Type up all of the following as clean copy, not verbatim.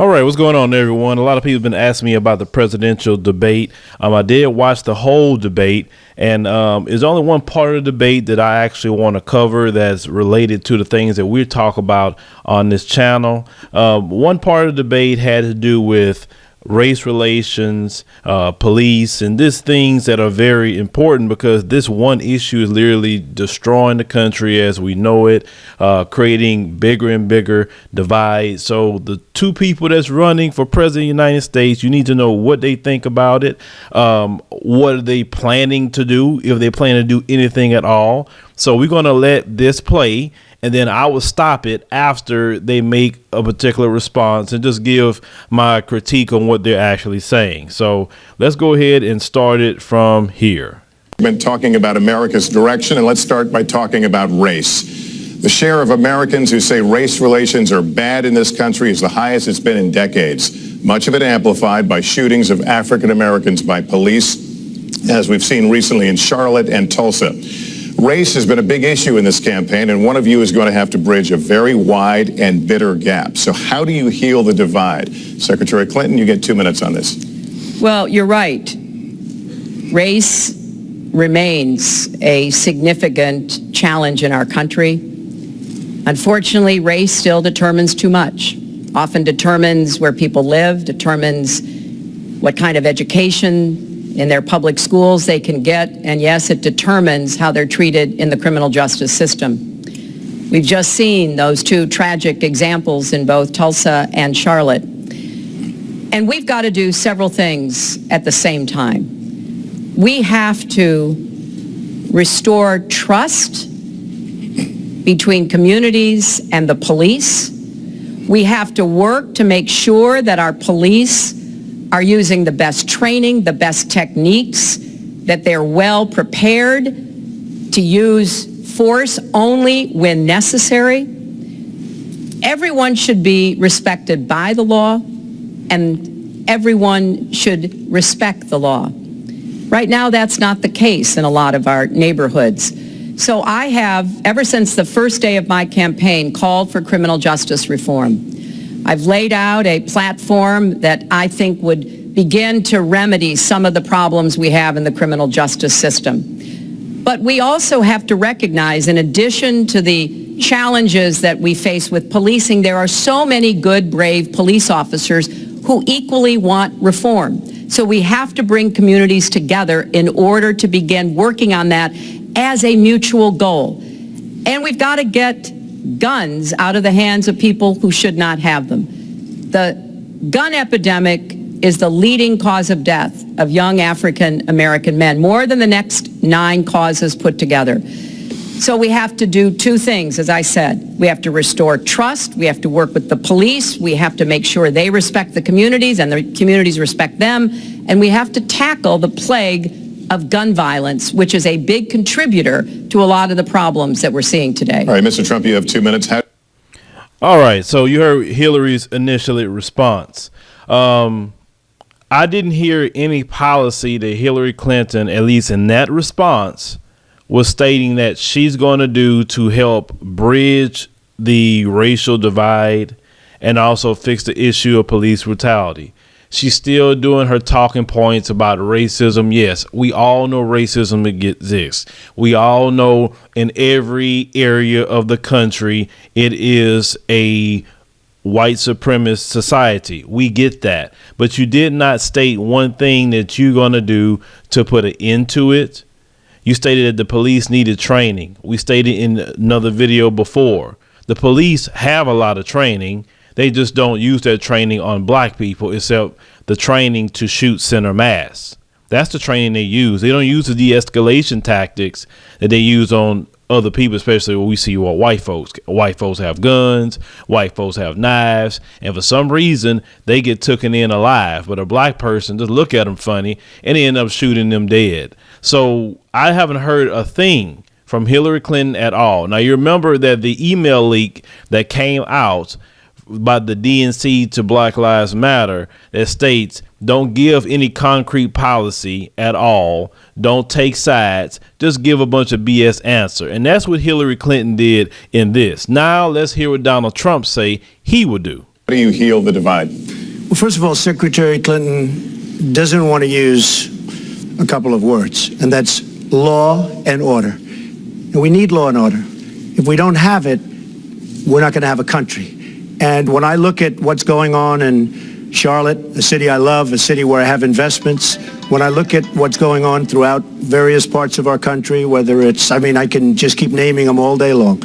All right, what's going on, everyone? A lot of people have been asking me about the presidential debate. I did watch the whole debate, and there's only one part of the debate that I actually want to cover that's related to the things that we talk about on this channel. One part of the debate had to do with race relations, police, and these things that are very important because this one issue is literally destroying the country as we know it, creating bigger and bigger divide. So the two people that's running for president of the United States, you need to know what they think about it. What are they planning to do, if they plan to do anything at all. So we're going to let this play, and then I will stop it after they make a particular response and just give my critique on what they're actually saying. So let's go ahead and start it from here. We've been talking about America's direction, and let's start by talking about race. The share of Americans who say race relations are bad in this country is the highest it's been in decades, much of it amplified by shootings of African Americans by police, as we've seen recently in Charlotte and Tulsa. Race has been a big issue in this campaign, and one of you is going to have to bridge a very wide and bitter gap. So how do you heal the divide? Secretary Clinton, you get 2 minutes on this. Well, you're right. Race remains a significant challenge in our country. Unfortunately, race still determines too much, often determines where people live, determines what kind of education in their public schools they can get, and yes, it determines how they're treated in the criminal justice system. We've just seen those two tragic examples in both Tulsa and Charlotte. And we've got to do several things at the same time. We have to restore trust between communities and the police. We have to work to make sure that our police are using the best training, the best techniques, that they're well prepared to use force only when necessary. Everyone should be respected by the law, and everyone should respect the law. Right now, that's not the case in a lot of our neighborhoods. So I have, ever since the first day of my campaign, called for criminal justice reform. I've laid out a platform that I think would begin to remedy some of the problems we have in the criminal justice system. But we also have to recognize, in addition to the challenges that we face with policing, there are so many good, brave police officers who equally want reform. So we have to bring communities together in order to begin working on that as a mutual goal. And we've got to get guns out of the hands of people who should not have them. The gun epidemic is the leading cause of death of young African American men, more than the next 9 causes put together. So we have to do 2 things, as I said. We have to restore trust, we have to work with the police, we have to make sure they respect the communities and the communities respect them, and we have to tackle the plague of gun violence, which is a big contributor to a lot of the problems that we're seeing today. All right, Mr. Trump, you have 2 minutes. All right, so you heard Hillary's initial response. I didn't hear any policy that Hillary Clinton, at least in that response, was stating that she's going to do to help bridge the racial divide and also fix the issue of police brutality. She's still doing her talking points about racism. Yes, we all know racism exists. We all know in every area of the country, it is a white supremacist society. We get that. But you did not state one thing that you're going to do to put an end to it. You stated that the police needed training. We stated in another video before, the police have a lot of training. They just don't use that training on black people, except the training to shoot center mass. That's the training they use. They don't use the de-escalation tactics that they use on other people, especially when we see what white folks. White folks have guns, white folks have knives, and for some reason they get taken in alive. But a black person just look at them funny and they end up shooting them dead. So I haven't heard a thing from Hillary Clinton at all. Now you remember that the email leak that came out by the DNC to Black Lives Matter that states don't give any concrete policy at all. Don't take sides. Just give a bunch of BS answer. And that's what Hillary Clinton did in this. Now let's hear what Donald Trump say he would do. How do you heal the divide? Well, first of all, Secretary Clinton doesn't want to use a couple of words, and that's law and order. And we need law and order. If we don't have it, we're not going to have a country. And when I look at what's going on in Charlotte, a city I love, a city where I have investments, when I look at what's going on throughout various parts of our country, whether it's, I can just keep naming them all day long.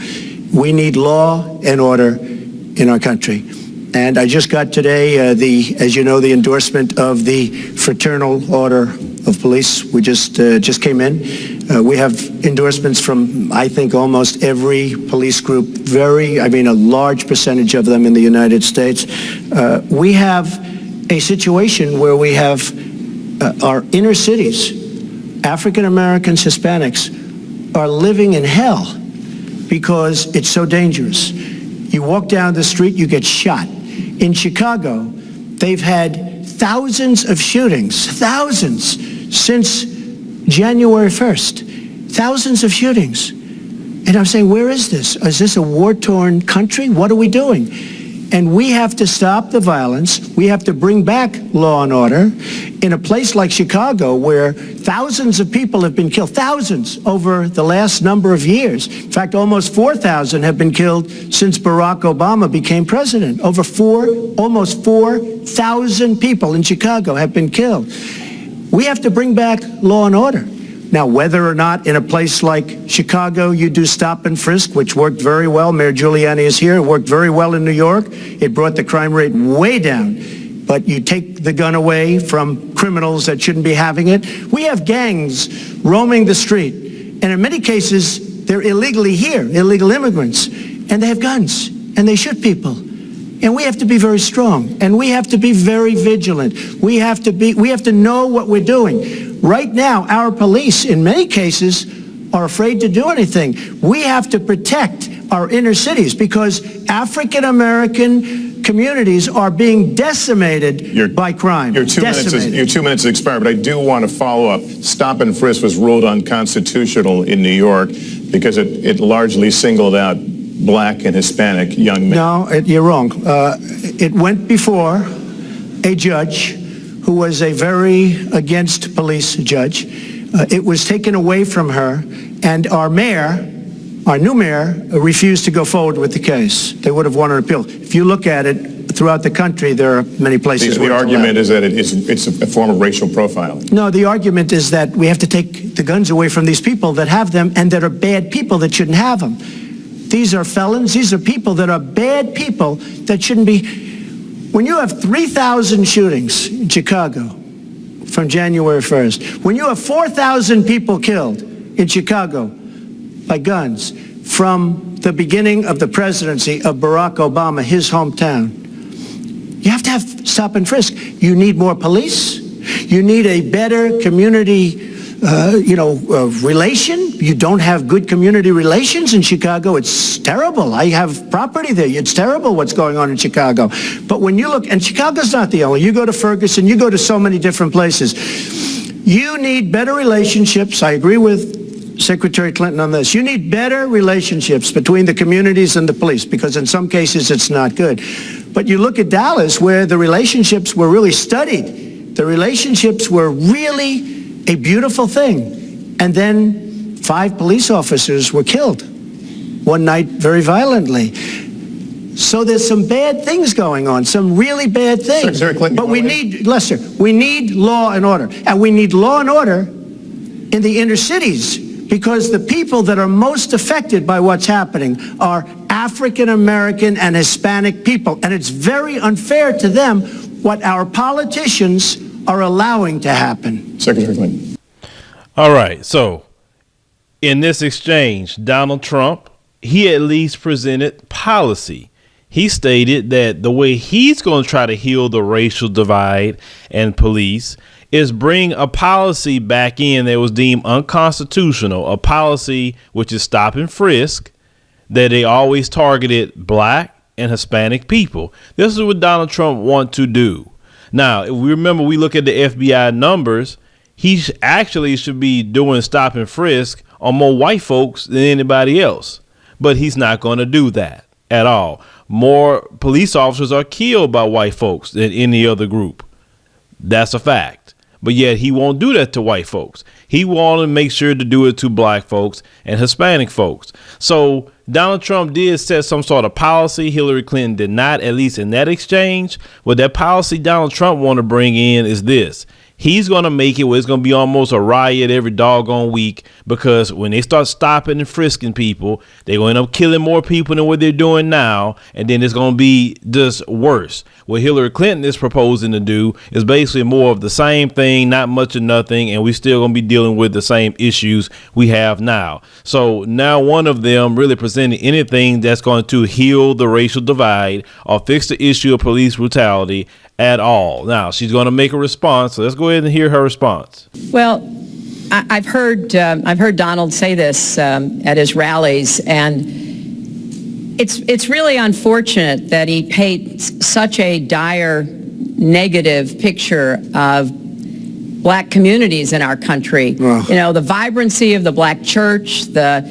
We need law and order in our country. And I just got today, as you know, the endorsement of the Fraternal Order of Police. We just came in. We have endorsements from, I think, almost every police group, a large percentage of them in the United States. We have a situation where we have our inner cities, African Americans, Hispanics, are living in hell because it's so dangerous. You walk down the street, you get shot. In Chicago, they've had thousands of shootings, thousands, since January 1st. Thousands of shootings. And I'm saying, where is this? Is this a war-torn country? What are we doing? And we have to stop the violence. We have to bring back law and order in a place like Chicago where thousands of people have been killed, thousands over the last number of years. In fact, almost 4,000 have been killed since Barack Obama became president. Almost 4,000 people in Chicago have been killed. We have to bring back law and order. Now, whether or not in a place like Chicago you do stop and frisk, which worked very well, Mayor Giuliani is here, it worked very well in New York, it brought the crime rate way down, but you take the gun away from criminals that shouldn't be having it. We have gangs roaming the street, and in many cases, they're illegally here, illegal immigrants, and they have guns, and they shoot people. And we have to be very strong, and we have to be very vigilant. We have to know what we're doing. Right now, our police, in many cases, are afraid to do anything. We have to protect our inner cities because African-American communities are being decimated by crime. Your 2 minutes has expired, but I do want to follow up. Stop and frisk was ruled unconstitutional in New York because it largely singled out Black and Hispanic young men. No, you're wrong. It went before a judge who was a very against police judge. It was taken away from her, and our new mayor, refused to go forward with the case. They would have won an appeal. If you look at it throughout the country, there are many places where the argument is that it's a form of racial profiling. No, the argument is that we have to take the guns away from these people that have them and that are bad people that shouldn't have them. These are felons. These are people that are bad people that shouldn't be. When you have 3,000 shootings in Chicago from January 1st, when you have 4,000 people killed in Chicago by guns from the beginning of the presidency of Barack Obama, his hometown, you have to have stop and frisk. You need more police. You need a better community relation. You don't have good community relations in Chicago. It's terrible. I have property there. It's terrible what's going on in Chicago. But when you look, and Chicago's not the only, you go to Ferguson, you go to so many different places. You need better relationships. I agree with Secretary Clinton on this. You need better relationships between the communities and the police because in some cases it's not good. But you look at Dallas where the relationships were really studied. The relationships were really a beautiful thing. And then 5 police officers were killed one night very violently. So there's some bad things going on, some really bad things. But we need, Lester, we need law and order. And we need law and order in the inner cities because the people that are most affected by what's happening are African American and Hispanic people. And it's very unfair to them what our politicians are allowing to happen. Secretary Clinton. All right. So in this exchange, Donald Trump, he at least presented policy. He stated that the way he's going to try to heal the racial divide and police is bring a policy back in that was deemed unconstitutional, a policy which is stop and frisk, that they always targeted Black and Hispanic people. This is what Donald Trump wants to do. Now, if we remember, we look at the FBI numbers, he actually should be doing stop and frisk on more white folks than anybody else. But he's not going to do that at all. more police officers are killed by white folks than any other group. That's a fact. But yet he won't do that to white folks. He want to make sure to do it to black folks and Hispanic folks. So Donald Trump did set some sort of policy. Hillary Clinton did not, at least in that exchange. What that policy Donald Trump want to bring in is this. He's going to make it where it's going to be almost a riot every doggone week, because when they start stopping and frisking people, they're going to end up killing more people than what they're doing now. And then it's going to be just worse. What Hillary Clinton is proposing to do is basically more of the same thing, not much of nothing. And we're still going to be dealing with the same issues we have now. So now one of them really presenting anything that's going to heal the racial divide or fix the issue of police brutality at all. Now she's going to make a response. So let's go ahead and hear her response. Well, I've heard Donald say this at his rallies, and it's really unfortunate that he paints such a dire, negative picture of black communities in our country. Ugh. You know, the vibrancy of the black church, the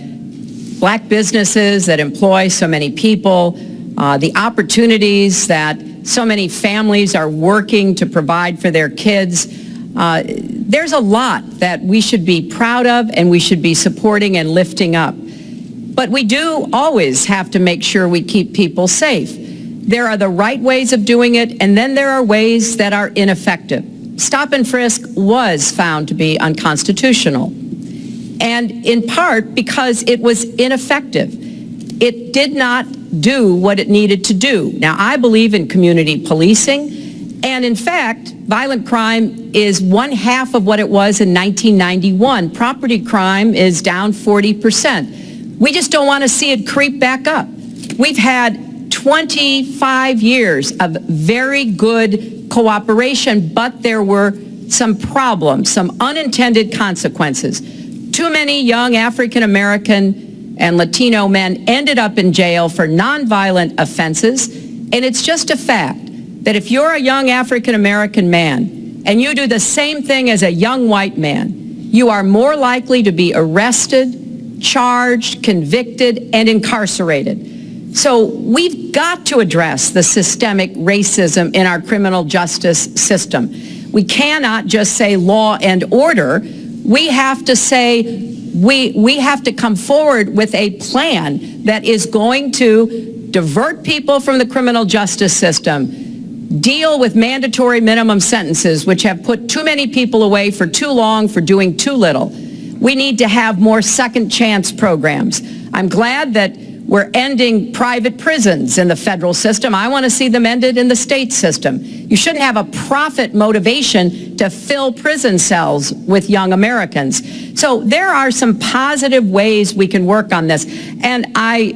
black businesses that employ so many people, the opportunities that so many families are working to provide for their kids. There's a lot that we should be proud of and we should be supporting and lifting up. But we do always have to make sure we keep people safe. There are the right ways of doing it, and then there are ways that are ineffective. Stop and frisk was found to be unconstitutional, and in part because it was ineffective. It did not do what it needed to do. Now, I believe in community policing, and in fact, violent crime is 1/2 of what it was in 1991. Property crime is down 40%. We just don't want to see it creep back up. We've had 25 years of very good cooperation, but there were some problems, some unintended consequences. Too many young African American and Latino men ended up in jail for nonviolent offenses, and it's just a fact that if you're a young African American man and you do the same thing as a young white man, you are more likely to be arrested, charged, convicted, and incarcerated. So we've got to address the systemic racism in our criminal justice system. We cannot just say law and order. We have to say we have to come forward with a plan that is going to divert people from the criminal justice system, deal with mandatory minimum sentences, which have put too many people away for too long for doing too little. We need to have more second chance programs. I'm glad that we're ending private prisons in the federal system. I want to see them ended in the state system. You shouldn't have a profit motivation to fill prison cells with young Americans. So there are some positive ways we can work on this. And I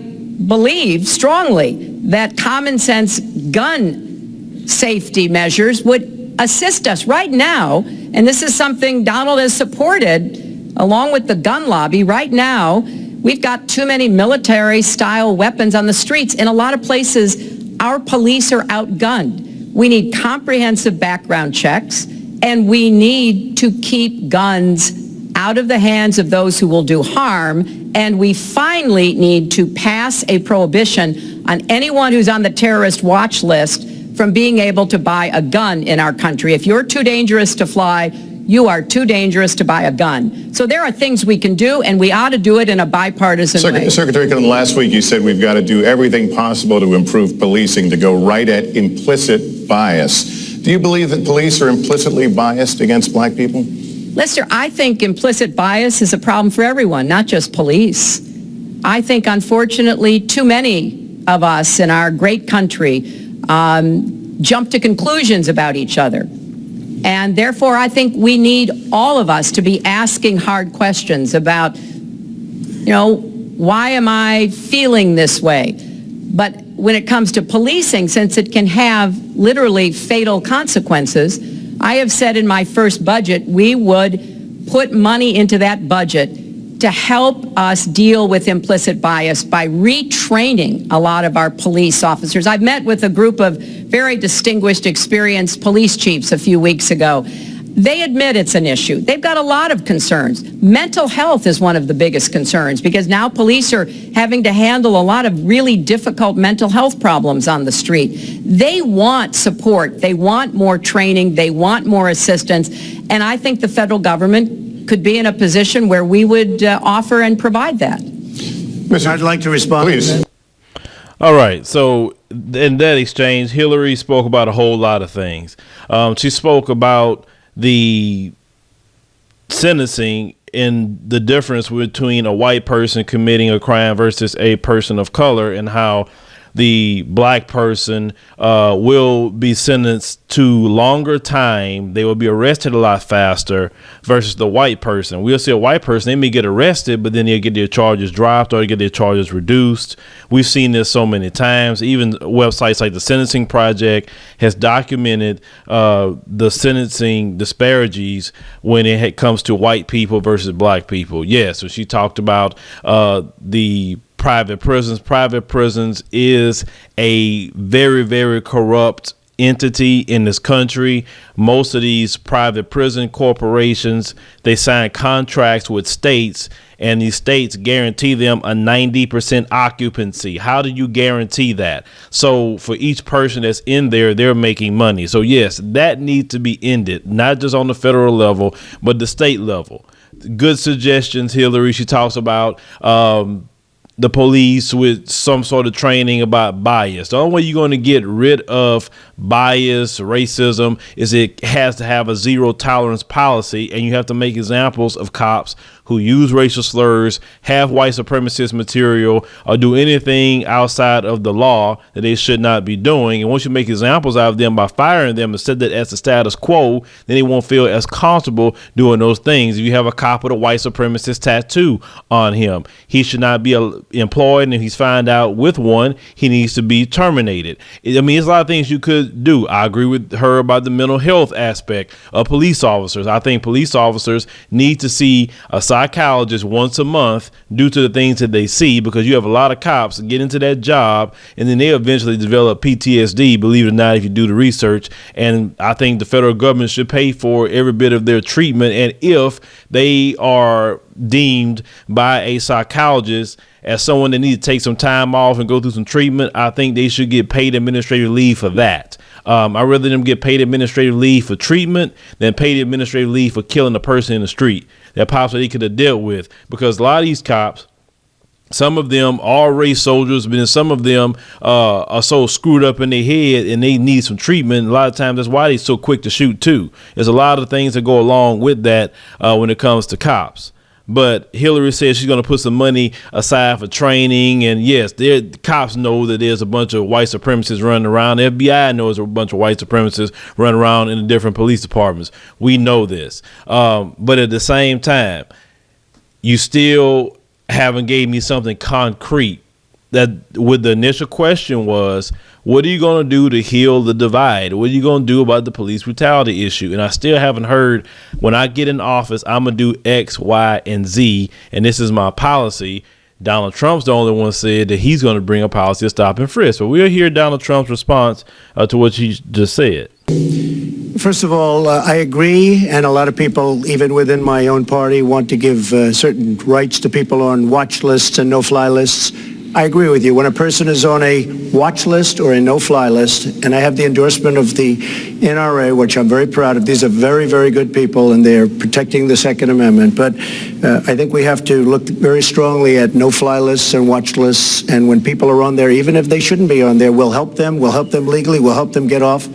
believe strongly that common sense gun safety measures would assist us right now. And this is something Donald has supported along with the gun lobby. Right now, we've got too many military-style weapons on the streets. In a lot of places, our police are outgunned. We need comprehensive background checks, and we need to keep guns out of the hands of those who will do harm, and we finally need to pass a prohibition on anyone who's on the terrorist watch list from being able to buy a gun in our country. If you're too dangerous to fly, you are too dangerous to buy a gun. So there are things we can do, and we ought to do it in a bipartisan way. Secretary Clinton, last week you said we've got to do everything possible to improve policing, to go right at implicit bias. Do you believe that police are implicitly biased against black people? Lester, I think implicit bias is a problem for everyone, not just police. I think, unfortunately, too many of us in our great country jump to conclusions about each other. And therefore, I think we need all of us to be asking hard questions about, you know, why am I feeling this way? But when it comes to policing, since it can have literally fatal consequences, I have said in my first budget we would put money into that budget to help us deal with implicit bias by retraining a lot of our police officers. I've met with a group of very distinguished, experienced police chiefs a few weeks ago. They admit it's an issue. They've got a lot of concerns. Mental health is one of the biggest concerns because now police are having to handle a lot of really difficult mental health problems on the street. They want support. They want more training. They want more assistance. And I think the federal government could be in a position where we would offer and provide that. I'd like to respond. Please. All right. So in that exchange, Hillary spoke about a whole lot of things. She spoke about the sentencing and the difference between a white person committing a crime versus a person of color, and how the black person will be sentenced to longer time. They will be arrested a lot faster versus the white person. We'll see a white person, they may get arrested, but then they'll get their charges dropped or get their charges reduced. We've seen this so many times. Even websites like the Sentencing Project has documented the sentencing disparities when it comes to white people versus black people. Yeah, so she talked about the private prisons. Private prisons is a very, very corrupt entity in this country. Most of these private prison corporations, they sign contracts with states, and these states guarantee them a 90% occupancy. How do you guarantee that? So for each person that's in there, they're making money. So yes, that needs to be ended, not just on the federal level, but the state level. Good suggestions, Hillary. She talks about the police with some sort of training about bias. The only way you're going to get rid of bias, racism, is it has to have a zero tolerance policy, and you have to make examples of cops who use racial slurs, have white supremacist material, or do anything outside of the law that they should not be doing. And once you make examples out of them by firing them and set that as the status quo, then they won't feel as comfortable doing those things. If you have a cop with a white supremacist tattoo on him, he should not be employed, and if he's found out with one, he needs to be terminated. I mean, there's a lot of things you could do. I agree with her about the mental health aspect of police officers. I think police officers need to see a psychologist once a month due to the things that they see, because you have a lot of cops get into that job and then they eventually develop PTSD, believe it or not, if you do the research. And I think the federal government should pay for every bit of their treatment. And if they are deemed by a psychologist as someone that needs to take some time off and go through some treatment, I think they should get paid administrative leave for that. I'd rather them get paid administrative leave for treatment than paid administrative leave for killing a person in the street that possibly they could have dealt with. Because a lot of these cops, some of them are race soldiers, but then some of them are so screwed up in their head and they need some treatment. A lot of times that's why they're so quick to shoot too. There's a lot of things that go along with that when it comes to cops. But Hillary says she's going to put some money aside for training. And yes, cops know that there's a bunch of white supremacists running around. The FBI knows there's a bunch of white supremacists running around in the different police departments. We know this. But at the same time, you still haven't gave me something concrete. That with the initial question was, what are you going to do to heal the divide? What are you going to do about the police brutality issue? And I still haven't heard, when I get in office, I'm going to do X, Y, and Z, and this is my policy. Donald Trump's the only one said that he's going to bring a policy of stop and frisk. But we'll hear Donald Trump's response to what he just said. First of all, I agree, and a lot of people, even within my own party, want to give certain rights to people on watch lists and no-fly lists. I agree with you. When a person is on a watch list or a no-fly list, and I have the endorsement of the NRA, which I'm very proud of. These are very, very good people, and they're protecting the Second Amendment. But I think we have to look very strongly at no-fly lists and watch lists. And when people are on there, even if they shouldn't be on there, we'll help them. We'll help them legally. We'll help them get off.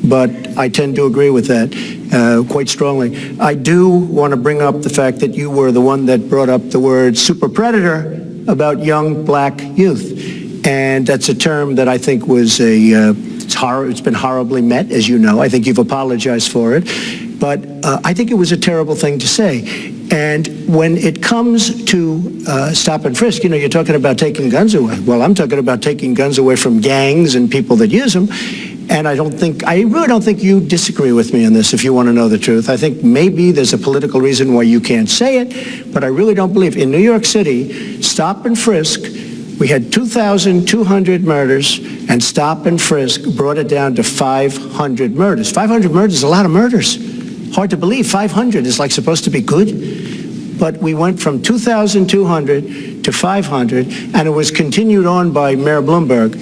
But I tend to agree with that quite strongly. I do want to bring up the fact that you were the one that brought up the word super predator about young black youth. And that's a term that I think was it's been horribly met, as you know. I think you've apologized for it. But I think it was a terrible thing to say. And when it comes to stop and frisk, you know, you're talking about taking guns away. Well, I'm talking about taking guns away from gangs and people that use them. And I really don't think you disagree with me on this, if you want to know the truth. I think maybe there's a political reason why you can't say it, but I really don't believe. In New York City, stop and frisk, we had 2,200 murders, and stop and frisk brought it down to 500 murders. 500 murders is a lot of murders. Hard to believe. 500 is like supposed to be good. But we went from 2,200 to 500, and it was continued on by Mayor Bloomberg,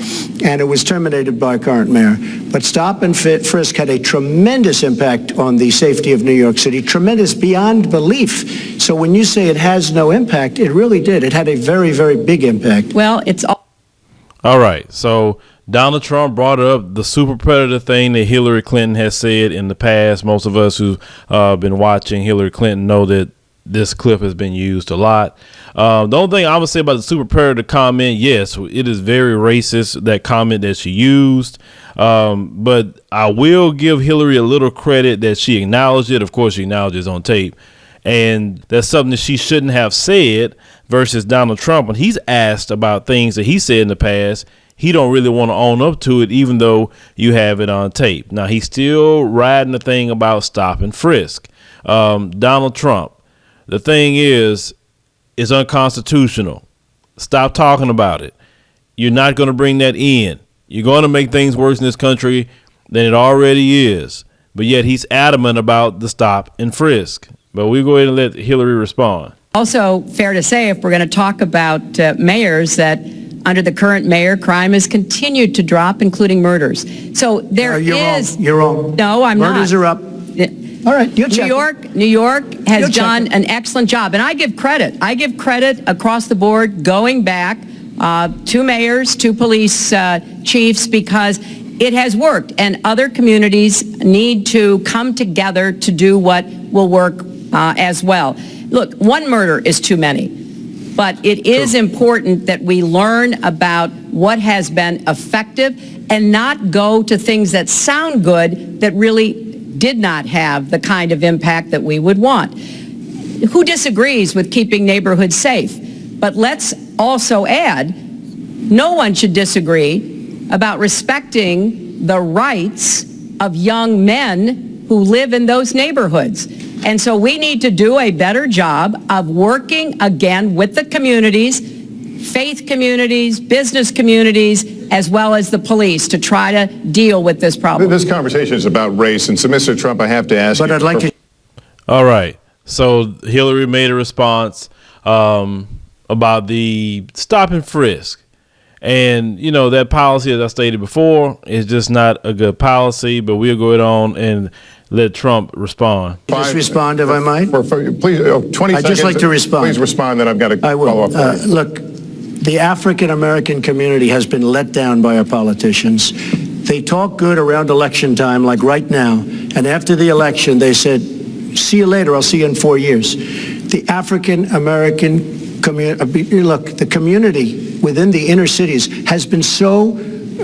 and it was terminated by current mayor. But stop and frisk had a tremendous impact on the safety of New York City, tremendous beyond belief. So when you say it has no impact, it really did. It had a very, very big impact. Well, it's all right. So Donald Trump brought up the super predator thing that Hillary Clinton has said in the past. Most of us who've been watching Hillary Clinton know that this clip has been used a lot. The only thing I would say about the super predator comment, yes, it is very racist, that comment that she used. But I will give Hillary a little credit that she acknowledged it. Of course, she acknowledged it on tape. And that's something that she shouldn't have said versus Donald Trump. When he's asked about things that he said in the past, he don't really want to own up to it, even though you have it on tape. Now, he's still riding the thing about stop and frisk. Donald Trump. The thing is, it's unconstitutional. Stop talking about it. You're not going to bring that in. You're going to make things worse in this country than it already is. But yet he's adamant about the stop and frisk. But we'll go ahead and let Hillary respond. also fair to say, if we're going to talk about mayors, that under the current mayor, crime has continued to drop, including murders. So there is... You're wrong. No, I'm not. Murders are up. All right, you're checking. New York has You're done checking. an excellent job, and I give credit. I give credit across the board, going back to mayors, to police chiefs, because it has worked, and other communities need to come together to do what will work as well. Look, one murder is too many, but it is important that we learn about what has been effective and not go to things that sound good that really did not have the kind of impact that we would want. Who disagrees with keeping neighborhoods safe? But let's also add, no one should disagree about respecting the rights of young men who live in those neighborhoods. And so we need to do a better job of working again with the communities, faith communities, business communities, as well as the police, to try to deal with this problem. This conversation is about race, and so, Mr. Trump, I have to ask you... But I'd like to... All right. So Hillary made a response about the stop and frisk. And, you know, that policy, as I stated before, is just not a good policy, but we'll go on and let Trump respond. Just respond, if I might? Please, 20 seconds. I'd just like to respond. Please respond, then I've got to I will. follow up. Look, the African-American community has been let down by our politicians. They talk good around election time, like right now, and after the election, they said, see you later, I'll see you in 4 years. The African-American community, look, the community within the inner cities has been so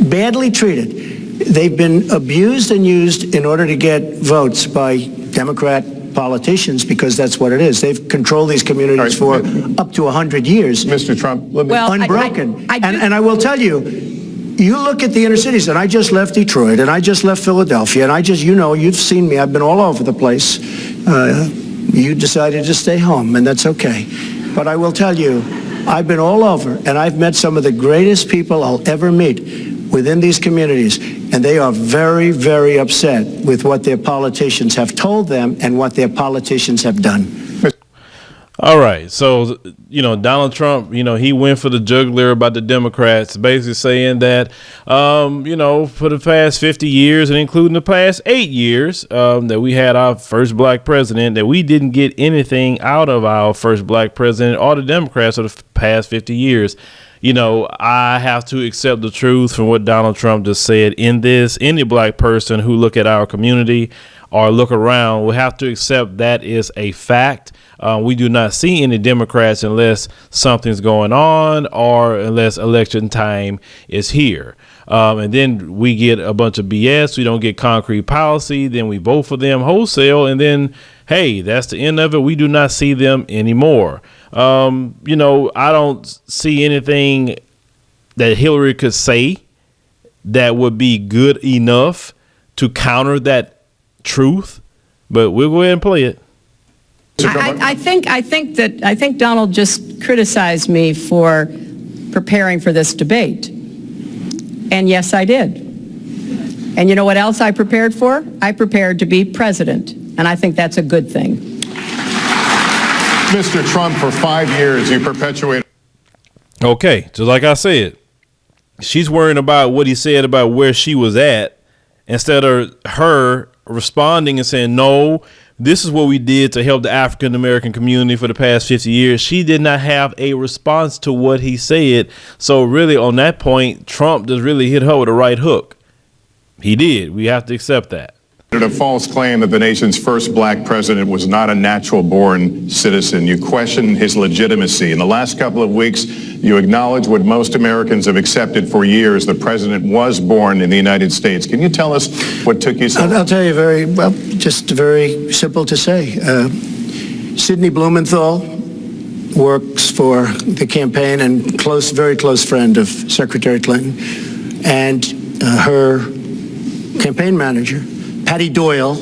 badly treated. They've been abused and used in order to get votes by Democrat politicians, because that's what it is. They've controlled these communities for up to 100 years. Mr. Trump, let me... Well, Unbroken. And I will tell you, you look at the inner cities, and I just left Detroit, and I just left Philadelphia, and I just, you know, you've seen me, I've been all over the place. You decided to stay home, and that's okay. But I will tell you, I've been all over, and I've met some of the greatest people I'll ever meet within these communities, and they are very, very upset with what their politicians have told them and what their politicians have done. All right. So, you know, Donald Trump, you know, he went for the jugular about the Democrats, basically saying that, you know, for the past 50 years and including the past 8 years that we had our first black president, that we didn't get anything out of our first black president or the Democrats for the past 50 years. You know, I have to accept the truth from what Donald Trump just said in this. Any black person who look at our community or look around will have to accept that is a fact. We do not see any Democrats unless something's going on or unless election time is here. And then we get a bunch of BS. We don't get concrete policy. Then we vote for them wholesale. And then, hey, that's the end of it. We do not see them anymore. You know, I don't see anything that Hillary could say that would be good enough to counter that truth, but we'll go ahead and play it. I think Donald just criticized me for preparing for this debate. And yes, I did. And you know what else I prepared for? I prepared to be president. and I think that's a good thing. Mr. Trump, for 5 years, you perpetuated. Okay, just like I said, she's worrying about what he said about where she was at instead of her responding and saying, no, this is what we did to help the African American community for the past 50 years. She did not have a response to what he said. So really on that point, Trump just really hit her with a right hook. He did. We have to accept that. A false claim that the nation's first black president was not a natural-born citizen. You question his legitimacy. In the last couple of weeks, you acknowledge what most Americans have accepted for years: the president was born in the United States. Can you tell us what took you so long? I'll tell you just very simple to say. Sidney Blumenthal works for the campaign and very close friend of Secretary Clinton, and her campaign manager, Patty Doyle,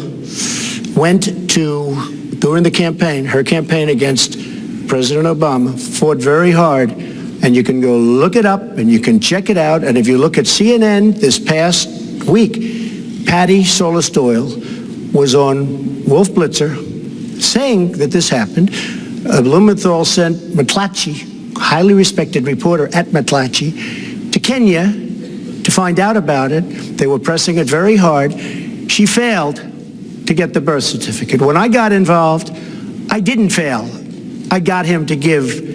went to, during the campaign, her campaign against President Obama, fought very hard, and you can go look it up and you can check it out. And if you look at CNN this past week, Patty Solis Doyle was on Wolf Blitzer saying that this happened. Blumenthal sent McClatchy, highly respected reporter at McClatchy, to Kenya to find out about it. They were pressing it very hard. She failed to get the birth certificate. When I got involved, I didn't fail. I got him to give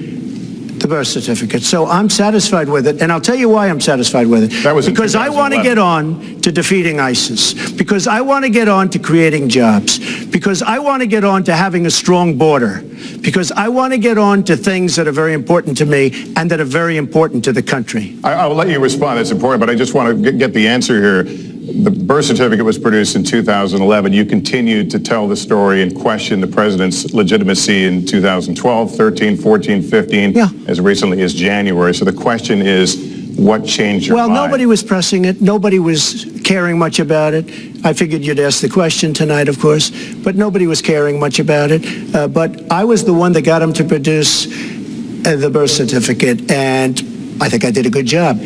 the birth certificate. So I'm satisfied with it, and I'll tell you why I'm satisfied with it. That was because I want to get on to defeating ISIS, because I want to get on to creating jobs, because I want to get on to having a strong border, because I want to get on to things that are very important to me and that are very important to the country. I will let you respond. It's important, but I just want to get the answer here. The birth certificate was produced in 2011. You continued to tell the story and question the president's legitimacy in 2012, 13, 14, 15, as recently as January. So the question is, what changed your mind? Well, nobody was pressing it. Nobody was caring much about it. I figured you'd ask the question tonight, of course, but nobody was caring much about it. But I was the one that got him to produce the birth certificate, and I think I did a good job.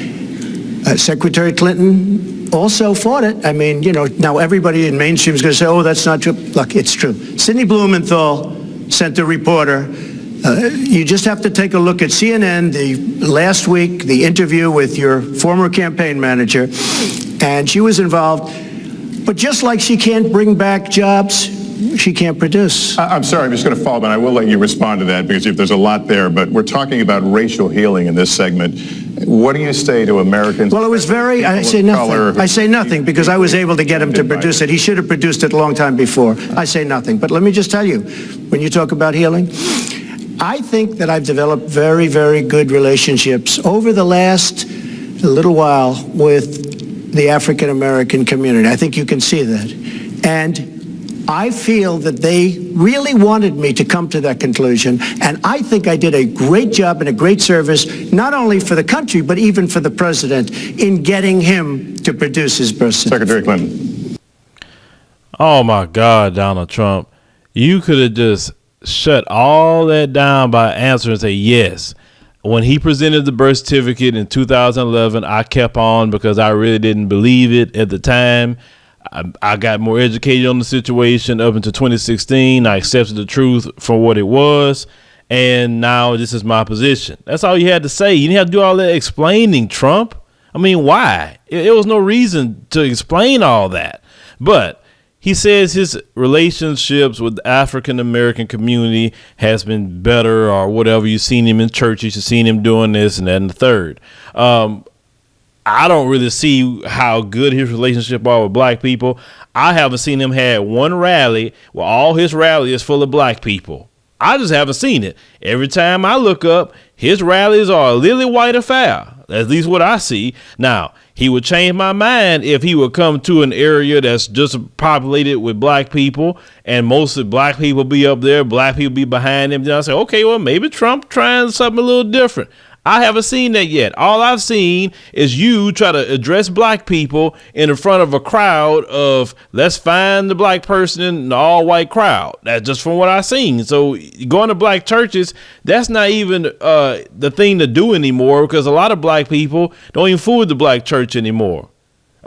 Secretary Clinton also fought it. I mean, you know, now everybody in mainstream is going to say, oh, that's not true. Look, it's true. Sidney Blumenthal sent a reporter. You just have to take a look at CNN last week, the interview with your former campaign manager, and she was involved. But just like she can't bring back jobs, she can't produce. I'm sorry, I'm just going to follow up, and I will let you respond to that because there's a lot there. But we're talking about racial healing in this segment. What do you say to Americans? Well, it was I say nothing. I say nothing because I was able to get him to produce it. He should have produced it a long time before. I say nothing. But let me just tell you, when you talk about healing, I think that I've developed very, very good relationships over the last little while with the African American community. I think you can see that. And I feel that they really wanted me to come to that conclusion, and I think I did a great job and a great service, not only for the country, but even for the president, in getting him to produce his birth certificate. Secretary Clinton. Oh, my God, Donald Trump. You could have just shut all that down by answering and say yes. When he presented the birth certificate in 2011, I kept on because I really didn't believe it at the time. I got more educated on the situation up until 2016. I accepted the truth for what it was, and now this is my position. That's all you had to say. You didn't have to do all that explaining, Trump. I mean, why? It was no reason to explain all that. But he says his relationships with the African American community has been better or whatever. You've seen him in churches, you've seen him doing this and that and the third. I don't really see how good his relationship are with black people. I haven't seen him have one rally where all his rally is full of black people. I just haven't seen it. Every time I look up, his rallies are a lily white affair. At least what I see. Now, he would change my mind if he would come to an area that's just populated with black people and most of the black people be up there, black people be behind him. Then I say, okay, well, maybe Trump trying something a little different. I haven't seen that yet. All I've seen is you try to address black people in front of a crowd of let's find the black person in the all white crowd. That's just from what I've seen. So going to black churches, that's not even the thing to do anymore because a lot of black people don't even fool with the black church anymore.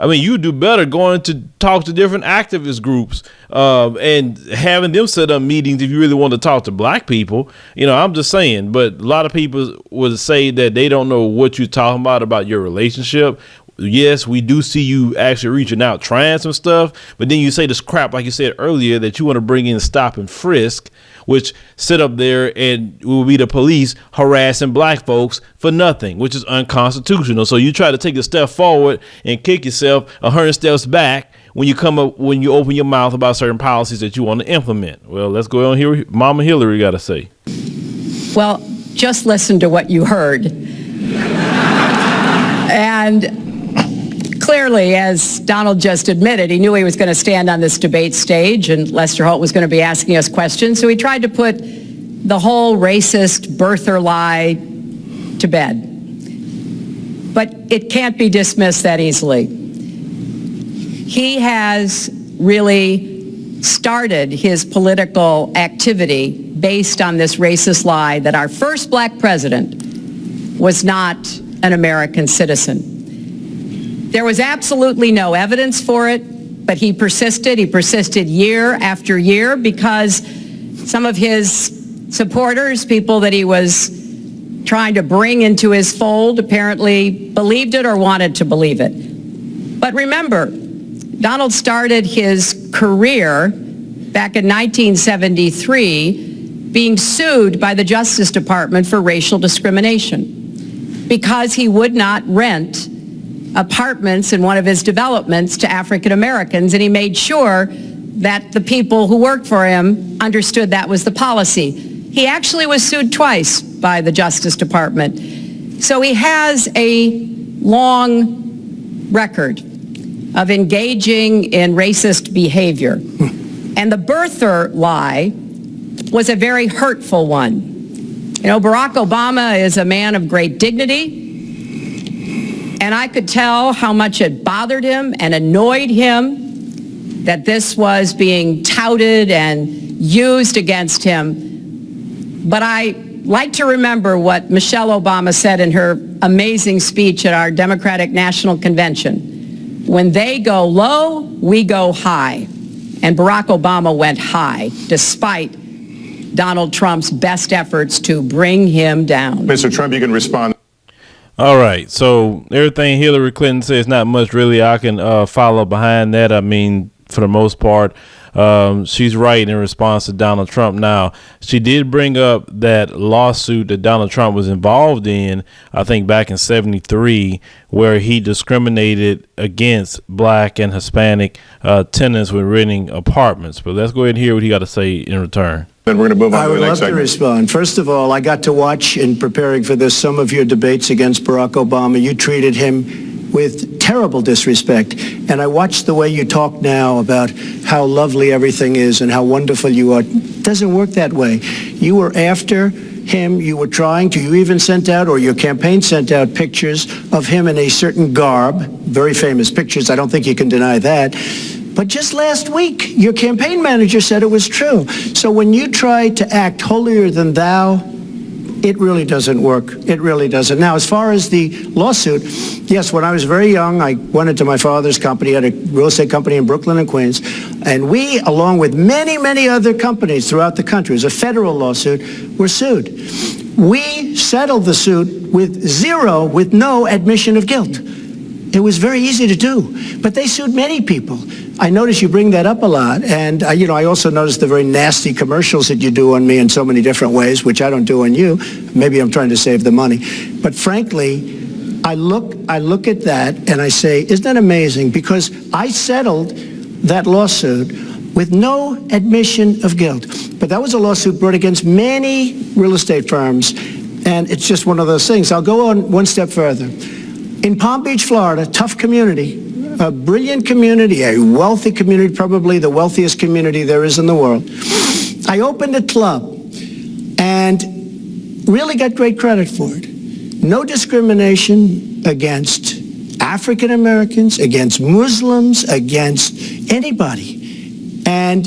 I mean, you do better going to talk to different activist groups and having them set up meetings if you really want to talk to black people. You know, I'm just saying. But a lot of people would say that they don't know what you're talking about your relationship. Yes, we do see you actually reaching out, trying some stuff. But then you say this crap, like you said earlier, that you want to bring in stop and frisk, which sit up there and will be the police harassing black folks for nothing, which is unconstitutional. So you try to take a step forward and kick yourself 100 steps back when you open your mouth about certain policies that you want to implement. Well, let's go on here. Mama Hillary got to say. Well, just listen to what you heard. And clearly, as Donald just admitted, he knew he was going to stand on this debate stage and Lester Holt was going to be asking us questions. So he tried to put the whole racist birther lie to bed. But it can't be dismissed that easily. He has really started his political activity based on this racist lie that our first black president was not an American citizen. There was absolutely no evidence for it, but he persisted. He persisted year after year because some of his supporters, people that he was trying to bring into his fold, apparently believed it or wanted to believe it. But remember, Donald started his career back in 1973 being sued by the Justice Department for racial discrimination because he would not rent apartments in one of his developments to African Americans, and he made sure that the people who worked for him understood that was the policy. He actually was sued twice by the Justice Department. So he has a long record of engaging in racist behavior. And the birther lie was a very hurtful one. You know, Barack Obama is a man of great dignity. And I could tell how much it bothered him and annoyed him that this was being touted and used against him. But I like to remember what Michelle Obama said in her amazing speech at our Democratic National Convention. When they go low, we go high. And Barack Obama went high, despite Donald Trump's best efforts to bring him down. Mr. Trump, you can respond. All right. So everything Hillary Clinton says, not much really I can follow behind that. I mean, for the most part, she's right in response to Donald Trump. Now, she did bring up that lawsuit that Donald Trump was involved in, I think back in 1973, where he discriminated against black and Hispanic tenants when renting apartments. But let's go ahead and hear what he got to say in return. Then we're going to move on I to would the next love to segment. respond. First of all, I got to watch in preparing for this some of your debates against Barack Obama. You treated him with terrible disrespect. And I watched the way you talk now about how lovely everything is and how wonderful you are. It doesn't work that way. You were after him. You were trying to. You even sent out, or your campaign sent out, pictures of him in a certain garb. Very famous pictures. I don't think you can deny that. But just last week, your campaign manager said it was true. So when you try to act holier than thou, it really doesn't work. It really doesn't. Now, as far as the lawsuit, yes, when I was very young, I went into my father's company, had a real estate company in Brooklyn and Queens, and we, along with many, many other companies throughout the country, it was a federal lawsuit, were sued. We settled the suit with no admission of guilt. It was very easy to do, but they sued many people. I notice you bring that up a lot, and I also notice the very nasty commercials that you do on me in so many different ways, which I don't do on you. Maybe I'm trying to save the money, but frankly, I look at that and I say, isn't that amazing? Because I settled that lawsuit with no admission of guilt, but that was a lawsuit brought against many real estate firms, and it's just one of those things. I'll go on one step further. In Palm Beach, Florida, tough community, a brilliant community, a wealthy community, probably the wealthiest community there is in the world. I opened a club and really got great credit for it. No discrimination against African Americans, against Muslims, against anybody. And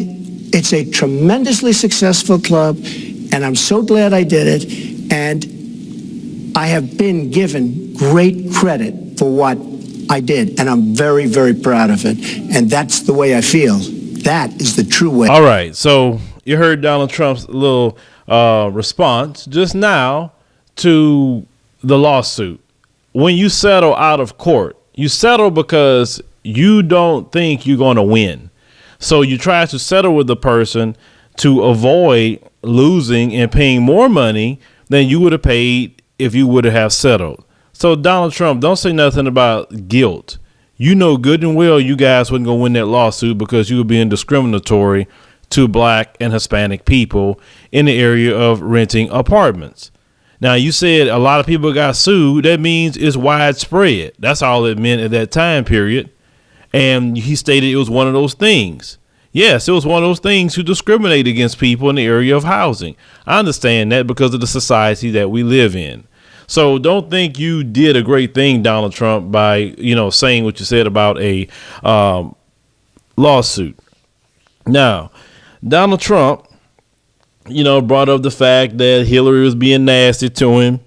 it's a tremendously successful club, and I'm so glad I did it. And I have been given great credit for what I did, and I'm very, very proud of it. And that's the way I feel. That is the true way. All right. So you heard Donald Trump's little response just now to the lawsuit. When you settle out of court, you settle because you don't think you're going to win. So you try to settle with the person to avoid losing and paying more money than you would have paid if you would have settled. So Donald Trump, don't say nothing about guilt. You know good and well you guys wouldn't go win that lawsuit because you were being discriminatory to black and Hispanic people in the area of renting apartments. Now, you said a lot of people got sued. That means it's widespread. That's all it meant at that time period. And he stated it was one of those things. Yes, it was one of those things to discriminate against people in the area of housing. I understand that because of the society that we live in. So don't think you did a great thing, Donald Trump, by, saying what you said about a lawsuit. Now, Donald Trump, brought up the fact that Hillary was being nasty to him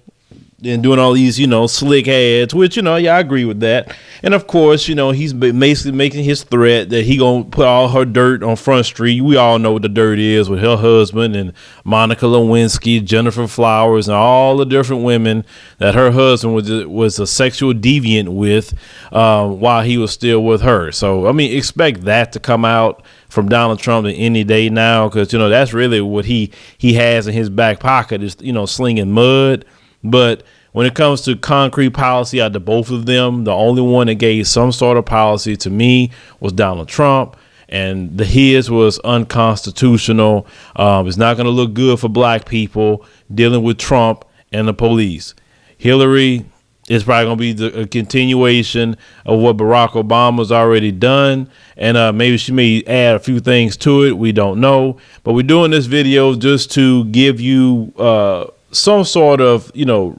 and doing all these, slick ads, which, I agree with that. And of course, he's basically making his threat that he gonna put all her dirt on Front Street. We all know what the dirt is with her husband and Monica Lewinsky, Jennifer Flowers, and all the different women that her husband was a sexual deviant with while he was still with her. So, expect that to come out from Donald Trump any day now, because, that's really what he has in his back pocket is, slinging mud. But when it comes to concrete policy out of both of them, the only one that gave some sort of policy to me was Donald Trump, and his was unconstitutional. It's not going to look good for black people dealing with Trump and the police. Hillary is probably going to be a continuation of what Barack Obama's already done, and maybe she may add a few things to it. We don't know, but we're doing this video just to give you some sort of,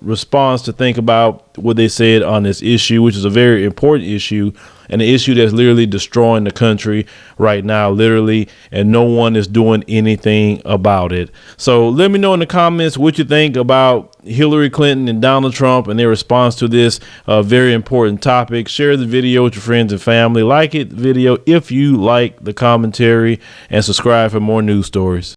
response to think about what they said on this issue, which is a very important issue and an issue that's literally destroying the country right now, literally, and no one is doing anything about it. So let me know in the comments what you think about Hillary Clinton and Donald Trump and their response to this very important topic. Share the video with your friends and family. Like the video if you like the commentary, and subscribe for more news stories.